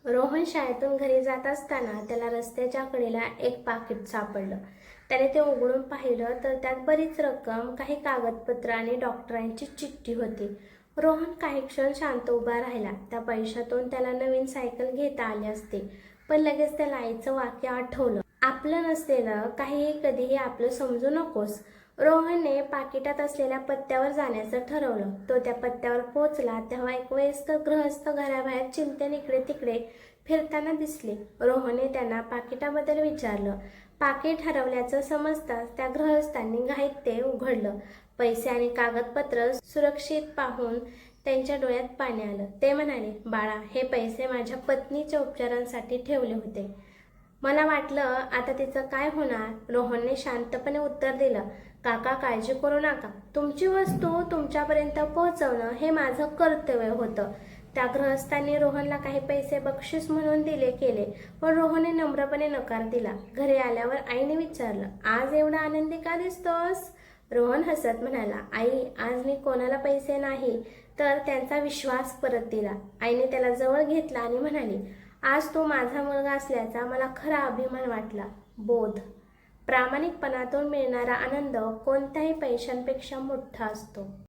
रोहन शाळेतून घरी जात असताना त्याला रस्त्याच्या कडेला एक पाकिट सापडलं. त्याने ते उघडून पाहिलं तर त्यात बरीच रक्कम, काही कागदपत्र आणि डॉक्टरांची चिठ्ठी होती. रोहन काही क्षण शांत उभा राहिला. त्या पैशातून त्याला नवीन सायकल घेता आली असते, पण लगेच त्याला आईचं वाक्य आठवलं, आपलं नसलेलं काहीही कधीही आपलं समजू नकोस. रोहनने पाकिटात असलेल्या पत्त्यावर जाण्याचं ठरवलं. तो त्या पत्त्यावर पोहोचला तेव्हा एक वयस्कर गृहस्थ घराबाहेर चिंतेने इकडे तिकडे फिरताना दिसले. रोहनने त्यांना पाकिटाबद्दल विचारलं. पाकिट हरवल्याचं समजताच त्या गृहस्थांनी घाईत ते उघडलं. पैसे आणि कागदपत्र सुरक्षित पाहून त्यांच्या डोळ्यात पाणी आलं. ते म्हणाले, बाळा, हे पैसे माझ्या पत्नीच्या उपचारांसाठी ठेवले होते. मला वाटलं आता तिचं काय होणार. रोहनने शांतपणे उत्तर दिलं, काका, काळजी करू नका. तुमची वस्तू तुमच्यापर्यंत पोहोचवणं हे माझं कर्तव्य होतं. त्या गृहस्थांनी रोहनला काही पैसे बक्षीस म्हणून केले, पण रोहनने नम्रपणे नकार दिला. घरी आल्यावर आईने विचारलं, आज एवढा आनंदी का दिसतोस? रोहन हसत म्हणाला, आई, आज मी कोणाला पैसे नाही तर त्यांचा विश्वास परत दिला. आईने त्याला जवळ घेतला आणि म्हणाली, आज तू माझा मुलगा असल्याचा मला खरा अभिमान वाटला. बोध: प्रामाणिकपणातून मिळणारा आनंद कोणत्याही पैशांपेक्षा मोठा असतो.